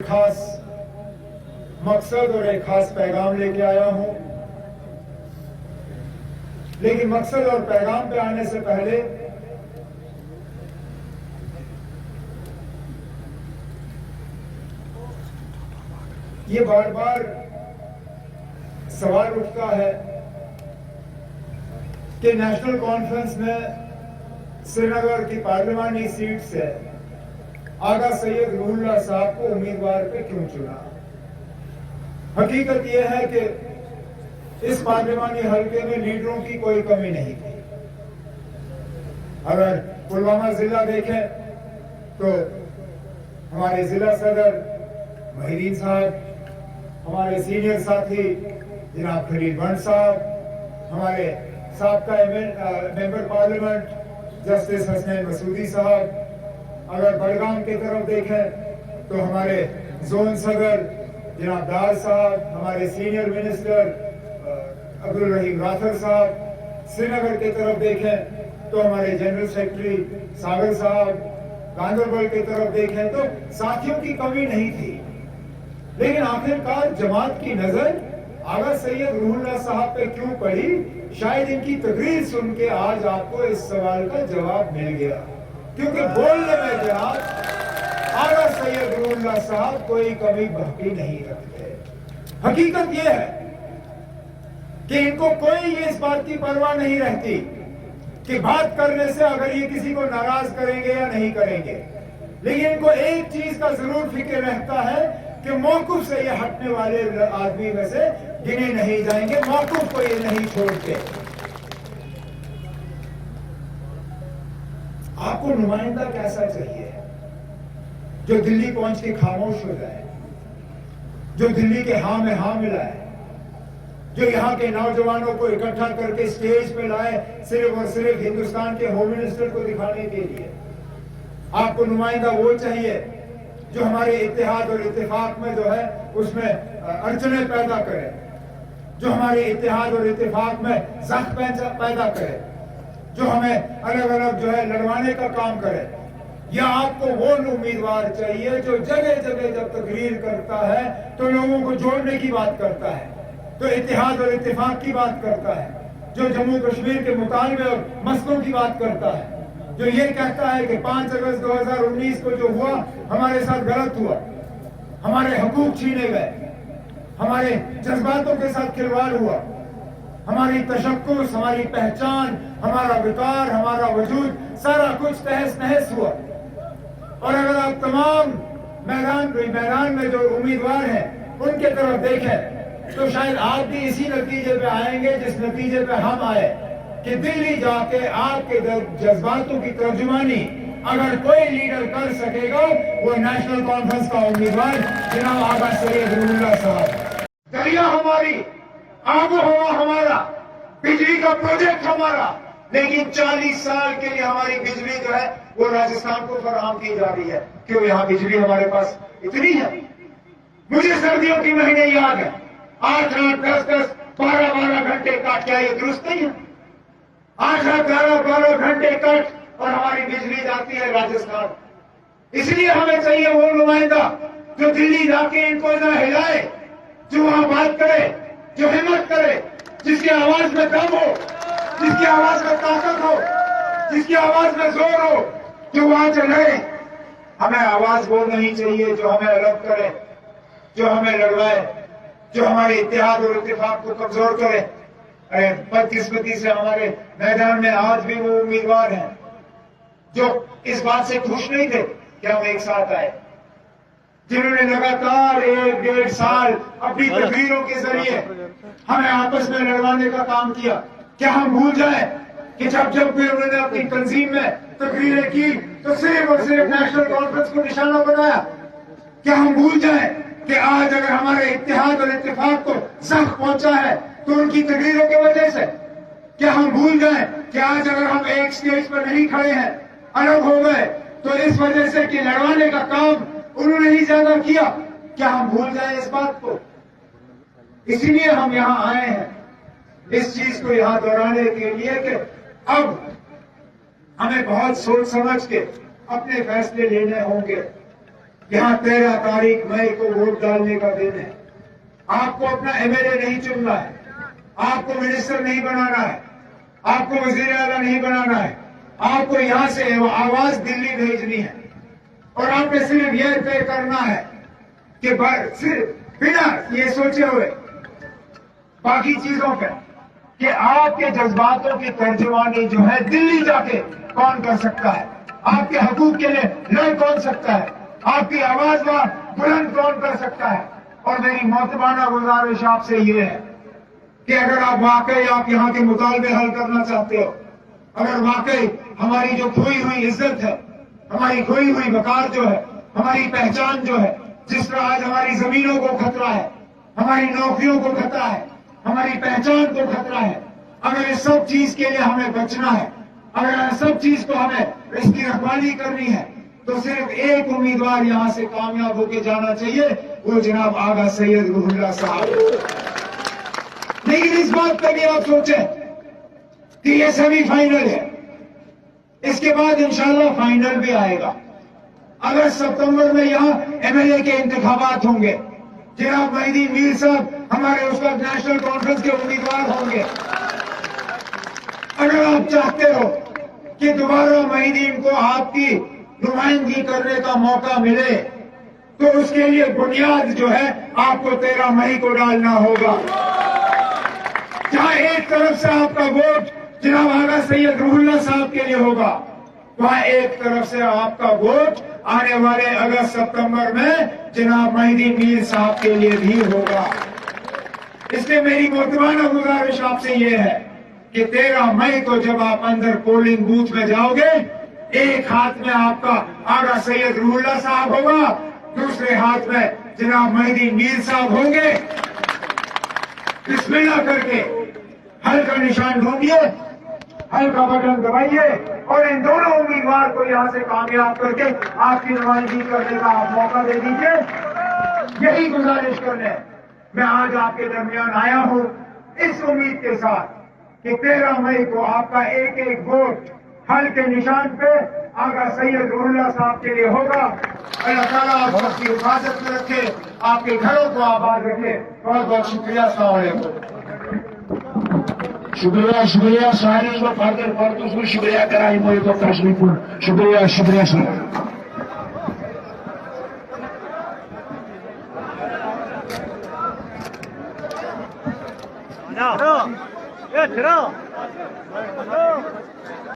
खास मकसद और एक खास पैगाम लेके आया हूं, लेकिन मकसद और पैगाम पे आने से पहले ये बार बार सवाल उठता है कि नेशनल कॉन्फ्रेंस में श्रीनगर की पार्लिमानी सीट से आगा सैयद रूहुल्लाह साहब को उम्मीदवार पे क्यों चुना। हकीकत यह है कि इस पार्लिमानी हलके में लीडरों की कोई कमी नहीं थी। अगर पुलवामा जिला देखें तो हमारे जिला सदर मोहिदीन साहब, हमारे सीनियर साथी जनाब खलील बंड साहब, हमारे साबका member parliament justice Hasnain Masoodi साहब, अगर बड़गाम की तरफ देखें तो हमारे जोन सदर जनाब दार साहब, हमारे सीनियर मिनिस्टर अब्दुल रहीम राथर साहब, श्रीनगर की तरफ देखें तो हमारे जनरल सेक्रेटरी सागर साहब, गांधरबल की तरफ देखें तो साथियों की कमी नहीं थी। लेकिन आखिरकार जमात की नजर आगा सैयद रूहुल्लाह साहब पे क्यों पड़ी? शायद इनकी तकरीर सुन के आज आपको इस सवाल का जवाब मिल गया, क्योंकि बोलने में जनाब आगा सैयद रूहुल्लाह साहब कोई कमी बाकी नहीं रखते। हकीकत यह है कि इनको कोई इस बात की परवाह नहीं रहती कि बात करने से अगर ये किसी को नाराज करेंगे या नहीं करेंगे, लेकिन इनको एक चीज का जरूर फिक्र रहता है कि मौकूफ से ये हटने वाले आदमी में से गिने नहीं जाएंगे, मौकूफ को ये नहीं छोड़ते। आपको नुमाइंदा कैसा चाहिए? जो दिल्ली पहुंच के खामोश हो जाए, जो दिल्ली के हाँ में हाँ मिलाए, जो यहाँ के नौजवानों को इकट्ठा करके स्टेज पे लाए सिर्फ और सिर्फ हिंदुस्तान के होम मिनिस्टर को दिखाने के लिए। आपको नुमाइंदा वो चाहिए जो हमारे इत्तेहाद और इत्तेफाक में जो है उसमें अड़चने पैदा करे, जो हमारे इत्तेहाद और इत्तेफाक में जख्म पैदा करे, जो हमें अलग अलग जो है लड़वाने का काम करे। या आपको वो उम्मीदवार चाहिए जो जगह जगह जब तकरीर करता है तो लोगों को जोड़ने की बात करता है, तो इत्तेहाद और इत्तेफाक की बात करता है, जो जम्मू कश्मीर के मुतालबे और मसलों की बात करता है, जो ये कहता है कि 5 अगस्त 2019 को जो हुआ हमारे साथ गलत हुआ, हमारे हकूक छीने गए, हमारे जज्बातों के साथ खिलवाड़ हुआ, हमारी तशक्कुस, हमारी पहचान, हमारा विकार, हमारा वजूद सारा कुछ तहस नहस हुआ। और अगर आप तमाम मैदान में जो उम्मीदवार हैं उनके तरफ देखें तो शायद आप भी इसी नतीजे पे आएंगे जिस नतीजे पे हम आए कि दिल्ली जाके आपके जज्बातों की तर्जुमानी अगर कोई लीडर कर सकेगा वो नेशनल कॉन्फ्रेंस का उम्मीदवार जनाब आगा सैयद रूहुल्लाह साहब। दरिया हमारी, आब हवा हमारा, बिजली का प्रोजेक्ट हमारा, लेकिन 40 साल के लिए हमारी बिजली जो है वो राजस्थान को फराहम की जा रही है। क्यों? यहाँ बिजली हमारे पास इतनी है। मुझे सर्दियों के महीने याद है, 8-8, 10-10, 12-12 घंटे काट। क्या ये दुरुस्त नहीं है? 8-8, 12-12 घंटे कट और हमारी बिजली जाती है राजस्थान। इसलिए हमें चाहिए वो नुमाइंदा जो दिल्ली जाके इनको जरा हिलाए, जो वहां बात करे, जो हिम्मत करे, जिसकी आवाज में दम हो, जिसकी आवाज में ताकत हो, जिसकी आवाज में जोर हो, जो वहां चले। हमें आवाज वो नहीं चाहिए जो हमें अलग करे, जो हमें लड़वाए, जो हमारे इत्तेहाद और इत्तेफाक को कमजोर करे। अरे बदकिस्मती से हमारे मैदान में आज भी वो उम्मीदवार हैं जो इस बात से खुश नहीं थे कि हम एक साथ आए, जिन्होंने लगातार 1-1.5 साल अपनी तकरीरों के जरिए हमें आपस में लड़वाने का काम किया। क्या हम भूल जाए कि जब जब भी उन्होंने अपनी तंजीम में तकरीरें की तो सिर्फ और सिर्फ नेशनल कॉन्फ्रेंस को निशाना बनाया? क्या हम भूल जाए कि आज अगर हमारे इत्तेहाद और इत्तेफाक को जख्म पहुंचा है तो उनकी तकरीरों की वजह से? क्या हम भूल जाए कि आज अगर हम एक स्टेज पर नहीं खड़े हैं, अलग हो गए, तो इस वजह से कि लड़वाने का काम उन्होंने ही ज्यादा किया? क्या हम भूल जाए इस बात को? इसीलिए हम यहां आए हैं, इस चीज को यहां दोहराने के लिए कि अब हमें बहुत सोच समझ के अपने फैसले लेने होंगे। यहाँ 13 तारीख मई को वोट डालने का दिन है। आपको अपना एमएलए नहीं चुनना है, आपको मिनिस्टर नहीं बनाना है, आपको वजीर आला नहीं बनाना है, आपको यहाँ से आवाज दिल्ली भेजनी है। और आपने सिर्फ यह तय करना है कि सिर्फ बिना ये सोचे हुए बाकी चीजों पे कि आपके जज्बातों की तर्जुमानी जो है दिल्ली जाके कौन कर सकता है, आपके हकूक के लिए लड़ कौन सकता है, आपकी आवाज बुलंद कौन कर सकता है। और मेरी मोहतबाना गुजारिश आपसे ये है कि अगर आप वाकई आप यहाँ के मुतालबे हल करना चाहते हो, अगर वाकई हमारी जो खोई हुई इज्जत है, हमारी खोई हुई वकार जो है, हमारी पहचान जो है, जिस तरह आज हमारी जमीनों को खतरा है, हमारी नौकरियों को खतरा है, हमारी पहचान को खतरा है, अगर इस सब चीज के लिए हमें बचना है, अगर इस सब चीज को हमें इसकी रखवाली करनी है, तो सिर्फ एक उम्मीदवार यहाँ से कामयाब होकर जाना चाहिए, वो जनाब आगा सैयद रूहुल्लाह साहब। लेकिन इस बात पर भी आप सोचें कि ये सेमीफाइनल है, इसके बाद इंशाल्लाह फाइनल भी आएगा। अगस्त सितंबर में यहाँ एमएलए के इंतखाबात होंगे, जनाब मेहदी मीर साहब हमारे उस वक्त नेशनल कॉन्फ्रेंस के उम्मीदवार होंगे। अगर आप चाहते हो कि दोबारा मेहदीन को आपकी नुमाइंदगी करने का मौका मिले, तो उसके लिए बुनियाद जो है आपको 13 मई को डालना होगा। जहां एक तरफ से आपका वोट जनाब आगा सैयद रूहुल्लाह साहब के लिए होगा, वहां एक तरफ से आपका वोट आने वाले अगस्त सितंबर में जनाब मेहदी मीर साहब के लिए भी होगा। इसलिए मेरी मोहतबाना गुजारिश आपसे ये है कि 13 मई को जब आप अंदर पोलिंग बूथ में जाओगे, एक हाथ में आपका आगा सैयद रूहुल्लाह साहब होगा, दूसरे हाथ में जनाब मेहदी मीर साहब होंगे। बिस्मिल्लाह करके हल का निशान ढूंढिए, हल का बटन दबाइए और इन दोनों उम्मीदवार को यहां से कामयाब करके आपकी नुमाइंदगी करने का आप मौका दे दीजिए। यही गुजारिश करने मैं आज आपके दरमियान आया हूं, इस उम्मीद के साथ कि 13 मई को आपका एक एक वोट हल के निशान पे आगा सैयद रूहुल्लाह साहब के लिए होगा। अल्लाह ताला आप सबकी हिफाजत में रखे, आपके घरों को आबाद रखे। बहुत बहुत शुक्रिया। अस्सलाम वालेकुम। शुक्रिया शुक्रिया सारी को फर्दर फर्द उसको शुक्रिया कराई मुझे तो तशरीफ शुक्रिया शुक्रिया सर। No. Yeah,